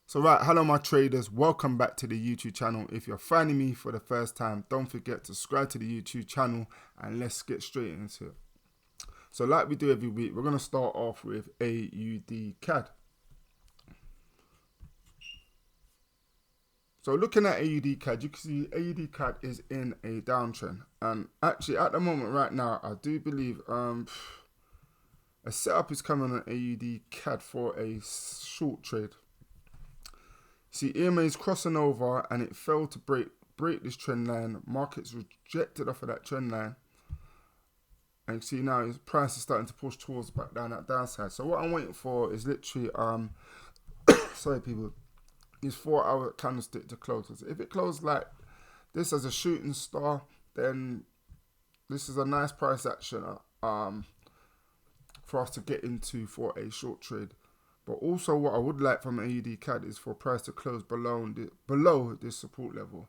So right, hello my traders, welcome back to the YouTube channel. If you're finding me for the first time, don't forget to subscribe to the YouTube channel and let's get straight into it. So like we do every week, we're going to start off with AUD CAD. So looking at AUD CAD, you can see AUD CAD is in a downtrend. And actually at the moment right now, I do believe a setup is coming on AUD CAD for a short trade. See, EMA is crossing over and it failed to break this trend line. Markets rejected off of that trend line. And you see now his price is starting to push towards back down that downside. So what I'm waiting for is literally, sorry people, is 4-hour candlestick to close. If it closes like this as a shooting star, then this is a nice price action for us to get into for a short trade. But also what I would like from AUD CAD is for price to close below this support level.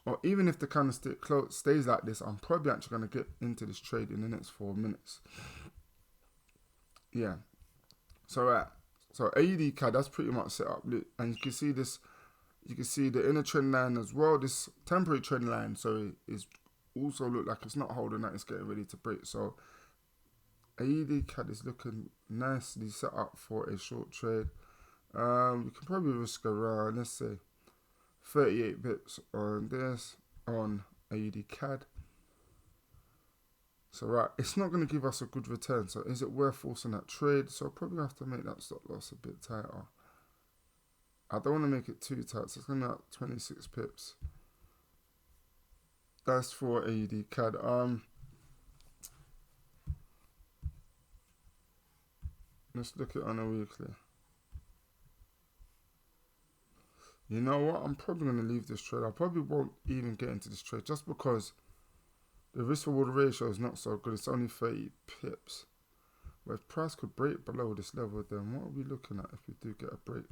Or even if the candlestick stays like this, I'm probably actually going to get into this trade in the next 4 minutes. Yeah. So AUD CAD, that's pretty much set up. And you can see this, you can see the inner trend line as well, this temporary trend line. So it's also look like it's not holding that, it's getting ready to break. So AUD CAD is looking nicely set up for a short trade. We can probably risk around, let's say, 38 bits on this, on AUD CAD. So right, it's not going to give us a good return. So is it worth forcing that trade? So I'll probably have to make that stop loss a bit tighter. I don't want to make it too tight, so it's going to be at 26 pips. That's for AUD CAD. Let's look at it on a weekly. You know what? I'm probably going to leave this trade. I probably won't even get into this trade just because the risk reward ratio is not so good. It's only 30 pips. But if price could break below this level, then what are we looking at if we do get a break?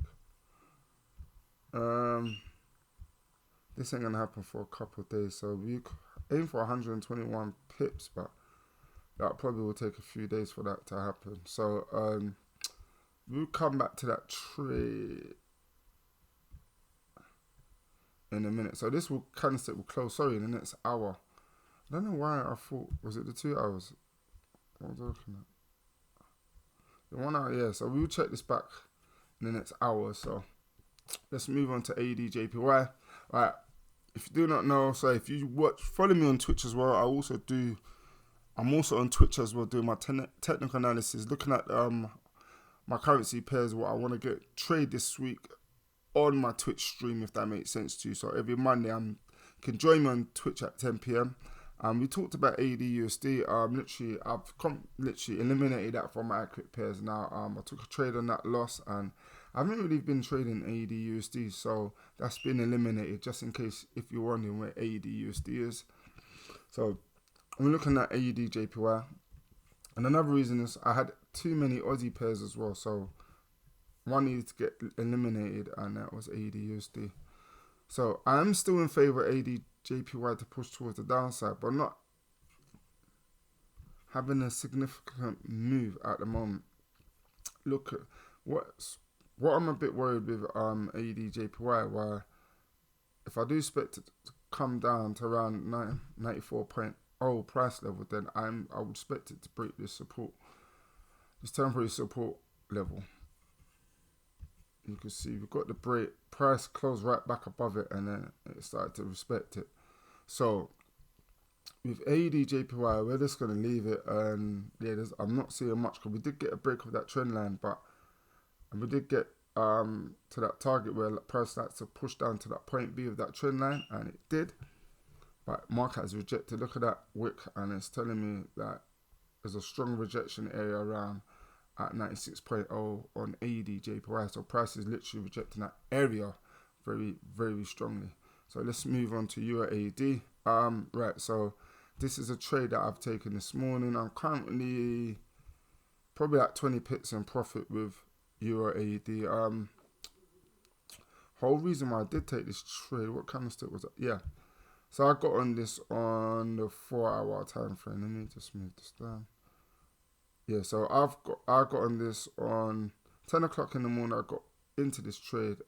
This ain't going to happen for a couple of days. So we aim for 121 pips, but that probably will take a few days for that to happen. So we'll come back to that trade in a minute. So this candlestick will close, sorry, in the next hour. I don't know why I thought, was it the 2 hours? What was I looking at? The 1 hour, yeah. So we'll check this back in the next hour. So let's move on to AUD JPY. Right. If you do not know, so if you follow me on Twitch as well, I'm also on Twitch as well doing my technical analysis, looking at my currency pairs, what I want to trade this week on my Twitch stream, if that makes sense to you. So every Monday you can join me on Twitch at 10 p.m. We talked about AUD USD. I've literally eliminated that from my accurate pairs now. I took a trade on that loss and I haven't really been trading AUD USD, so that's been eliminated just in case if you're wondering where AUD USD is. So I'm looking at AUD JPY. And another reason is I had too many Aussie pairs as well. So one needed to get eliminated and that was AUD USD. So I am still in favor of AUD JPY to push towards the downside, but not having a significant move at the moment. Look at what I'm a bit worried with AUD JPY, where if I do expect it to come down to around 94.0 price level, then I would expect it to break this temporary support level. You can see we've got the break, price closed right back above it, and then it started to respect it. So with AUD JPY, we're just going to leave it, and yeah, I'm not seeing much because we did get a break of that trend line, and we did get to that target where the price starts to push down to that point B of that trend line, and it did. But market has rejected. Look at that wick, and it's telling me that there's a strong rejection area around at 96.0 on AUD JPY. So price is literally rejecting that area very, very strongly. So let's move on to Euro AUD. Right, so this is a trade that I've taken this morning. I'm currently probably at 20 pips in profit with Euro AUD. Whole reason why I did take this trade, what candlestick was that? Yeah. So I got on this on the 4-hour time frame. Let me just move this down. Yeah, so I got on this on 10 o'clock in the morning. I got into this trade.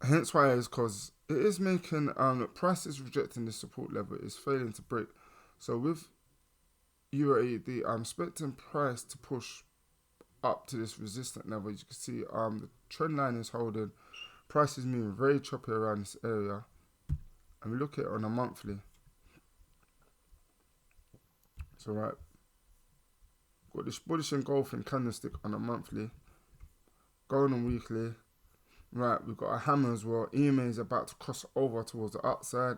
Hence why it is, because it is making the price is rejecting this support level. It's failing to break. So with Euro AUD, I'm expecting price to push up to this resistant level. As you can see, the trend line is holding. Price is moving very choppy around this area. And we look at it on a monthly. So right, got this bullish engulfing candlestick on a monthly. Going on weekly. Right, we've got a hammer as well. EMA is about to cross over towards the upside.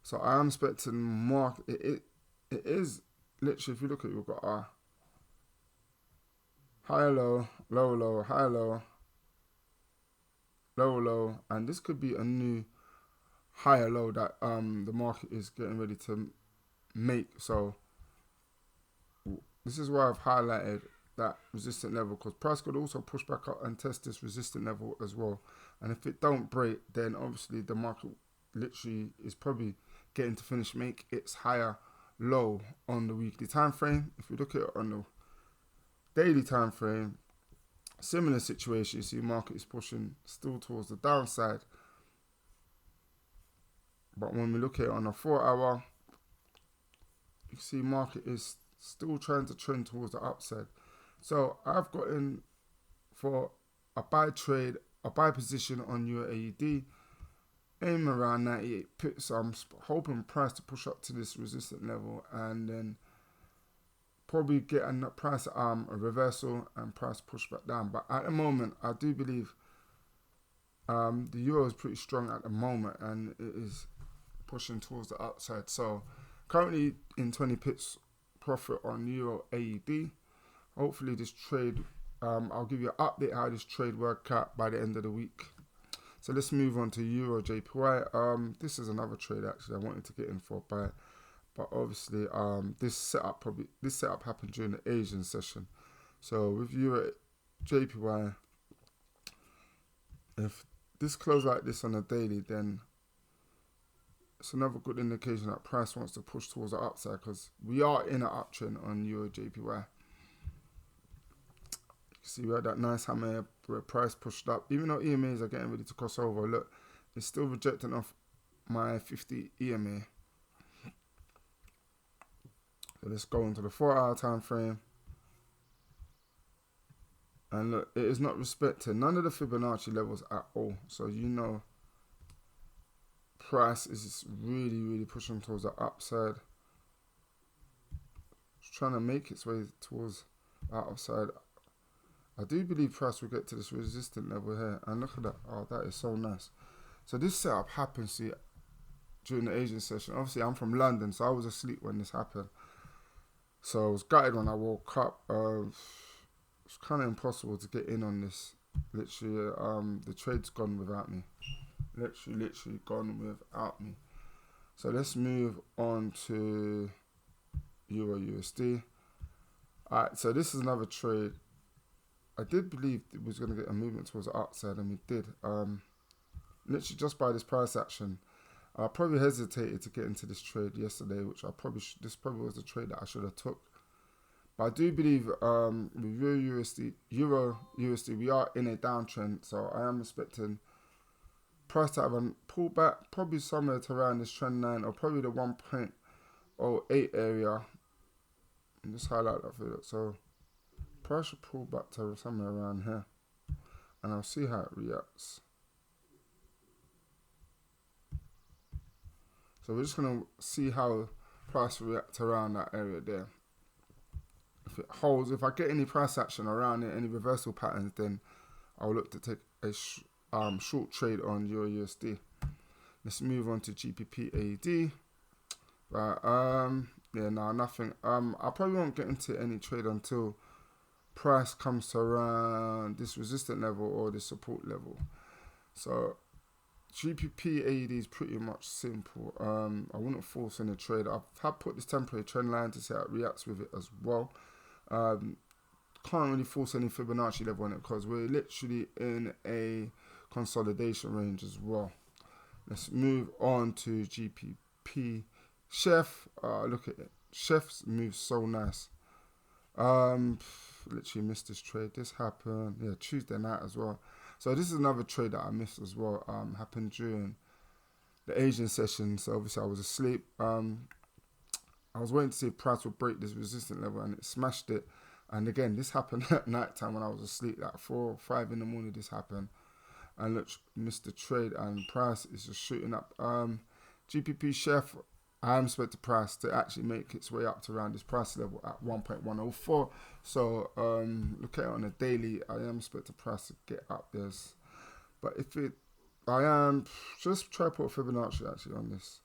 So I am expecting mark. It is literally, if you look at it, we've got a high low, low low, high low, low low, and this could be a new higher low that the market is getting ready to make. So this is why I've highlighted that resistant level, because price could also push back up and test this resistant level as well. And if it don't break, then obviously the market literally is probably getting to finish make its higher low on the weekly time frame. If we look at it on the daily time frame, similar situation. You see market is pushing still towards the downside, but when we look at it on a 4 hour, you see market is still trying to trend towards the upside. So I've got in for a buy trade, a buy position on your AUD, aim around 98 pips. So I'm hoping price to push up to this resistant level and then probably get a price a reversal and price push back down. But at the moment, I do believe the euro is pretty strong at the moment and it is pushing towards the upside. So currently in 20 pips profit on euro AUD. Hopefully this trade, I'll give you an update how this trade worked out by the end of the week. So let's move on to Euro JPY. This is another trade actually I wanted to get in for buy, but obviously this setup happened during the Asian session. So with Euro JPY, if this close like this on a daily, then it's another good indication that price wants to push towards the upside, because we are in an uptrend on Euro JPY. See, we had that nice hammer where price pushed up. Even though EMAs are getting ready to cross over, look, it's still rejecting off my 50 EMA. So let's go into the 4 hour time frame. And look, it is not respecting none of the Fibonacci levels at all. So you know price is really, really pushing towards the upside. It's trying to make its way towards the upside. I do believe price will get to this resistant level here. And look at that. Oh, that is so nice. So this setup happened, see, during the Asian session. Obviously, I'm from London, so I was asleep when this happened. So I was gutted when I woke up. It's kind of impossible to get in on this. Literally, the trade's gone without me. Literally gone without me. So let's move on to Euro USD. Alright, so this is another trade. I did believe it was going to get a movement towards the upside, and we did. Literally just by this price action, I probably hesitated to get into this trade yesterday, which this probably was the trade that I should have took. But I do believe with Euro USD, we are in a downtrend, so I am expecting price to have a pullback, probably somewhere to around this trend line, or probably the 1.08 area. And just highlight that for you. So price should pull back to somewhere around here, and I'll see how it reacts. So we're just gonna see how price reacts around that area there. If it holds, if I get any price action around it, any reversal patterns, then I'll look to take a short trade on Euro USD. Let's move on to GBP AUD. Right, yeah, no, nothing. I probably won't get into any trade until price comes to around this resistant level or this support level. So GBP AUD is pretty much simple. I wouldn't force any trade. I've put this temporary trend line to see how it reacts with it as well. Can't really force any Fibonacci level on it because we're literally in a consolidation range as well. Let's move on to GBP Chef. Look at it. Chef's moves so nice. literally missed this trade. This happened, yeah, Tuesday night as well. So this is another trade that I missed as well. Happened during the Asian session. So obviously I was asleep. I was waiting to see if price would break this resistance level, and it smashed it. And again, this happened at night time when I was asleep, like 4 or 5 in the morning. This happened, and look, missed the trade, and price is just shooting up. GPP Chef, I am expecting price to actually make its way up to around this price level at 1.104. So look at it on a daily. I am expecting price to get up there. But if it, I am just try to put Fibonacci actually on this.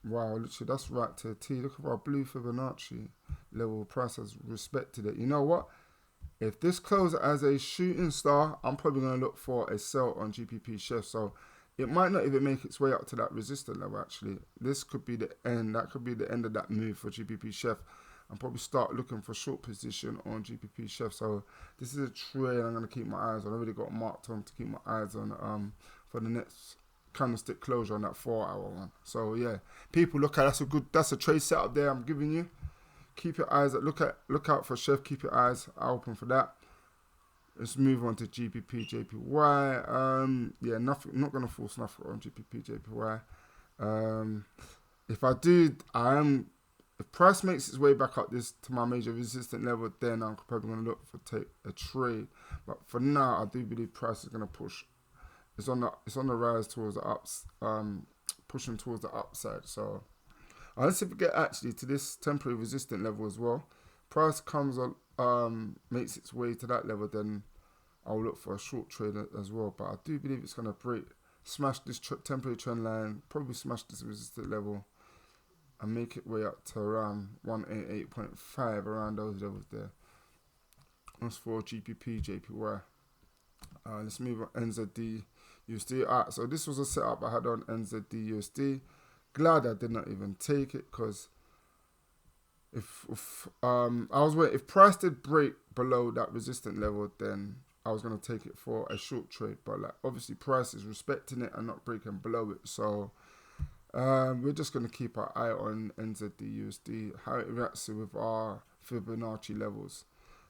Wow, literally that's right to a T. Look at our blue Fibonacci level. Price has respected it. You know what? If this closes as a shooting star, I'm probably going to look for a sell on GPP Chef. So it might not even make its way up to that resistance level actually. This could be the end. That could be the end of that move for GPP Chef. And probably start looking for short position on GPP Chef. So this is a trade I'm going to keep my eyes on. I already got marked on to keep my eyes on for the next candlestick closure on that 4-hour one. So yeah, people, look at that's a trade setup there I'm giving you. Keep your eyes look out for Chef. Keep your eyes open for that. Let's move on to GPP JPY. Yeah, nothing. Not gonna force nothing on GPP JPY. If I do, if price makes its way back up this to my major resistance level, then I'm probably gonna look for take a trade. But for now, I do believe price is gonna push. It's on the rise towards the ups, pushing towards the upside. So let's see if we get actually to this temporary resistant level as well. Price comes on, makes its way to that level, then I'll look for a short trade as well. But I do believe it's gonna smash this temporary trend line, probably smash this resistant level, and make it way up to around 188.5, around those levels there. That's for GPP JPY. Let's move on NZD USD. Alright, so this was a setup I had on NZD USD. Glad I did not even take it, because if price did break below that resistant level, then I was gonna take it for a short trade. But like obviously price is respecting it and not breaking below it. So we're just gonna keep our eye on NZD USD, how it reacts with our Fibonacci levels.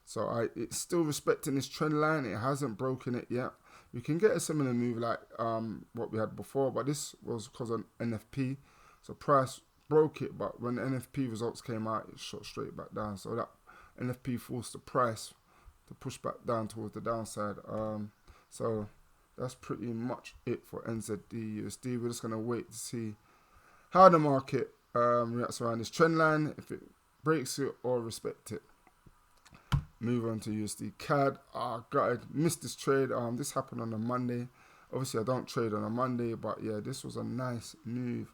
So it's still respecting this trend line. It hasn't broken it yet. We can get a similar move like what we had before, but this was because on NFP. So price broke it, but when the NFP results came out, it shot straight back down. So that NFP forced the price to push back down towards the downside. So that's pretty much it for NZD USD. We're just gonna wait to see how the market reacts around this trend line, if it breaks it or respect it. Move on to USD CAD. God, I missed this trade. This happened on a Monday. Obviously, I don't trade on a Monday, but yeah, this was a nice move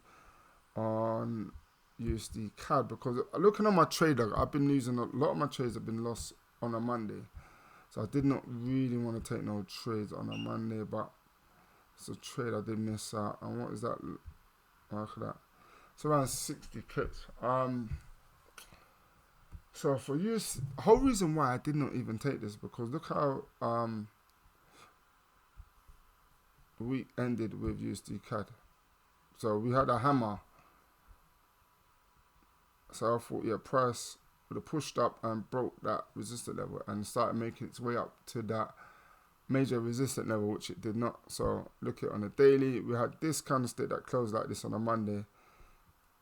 on USD CAD, because looking at my trade log, I've been losing a lot of my trades have been lost on a Monday. So I did not really want to take no trades on a Monday, but it's a trade I did miss out. And what is that? Look at that. It's around 60 pips. So for you, the whole reason why I did not even take this, because look how the week ended with USD CAD. So we had a hammer. So I thought, yeah, price would have pushed up and broke that resistance level and started making its way up to that major resistance level, which it did not. So look at it on a daily. We had this candlestick that closed like this on a Monday.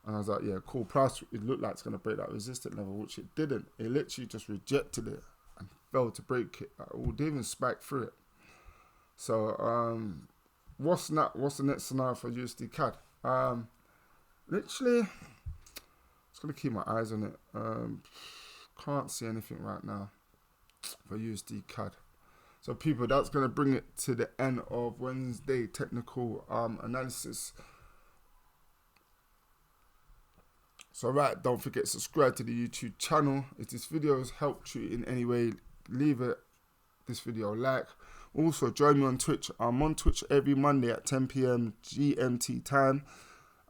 And I was like, yeah, cool. Price, it looked like it's going to break that resistance level, which it didn't. It literally just rejected it and failed to break it. It didn't even spike through it. So what's the next scenario for USD CAD? Literally, just going to keep my eyes on it. Can't see anything right now for USD CAD. So people, that's going to bring it to the end of Wednesday technical analysis. So right, don't forget to subscribe to the YouTube channel. If this video has helped you in any way, leave this video a like. Also join me on Twitch. I'm on Twitch every Monday at 10 PM GMT time,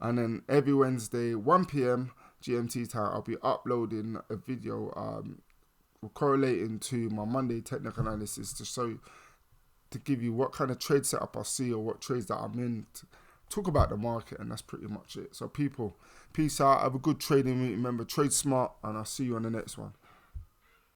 and then every Wednesday 1 PM GMT time I'll be uploading a video correlating to my Monday technical analysis to give you what kind of trade setup I see or what trades that I'm in talk about the market, and that's pretty much it. So people, peace out. Have a good trading week. Remember, trade smart, and I'll see you on the next one.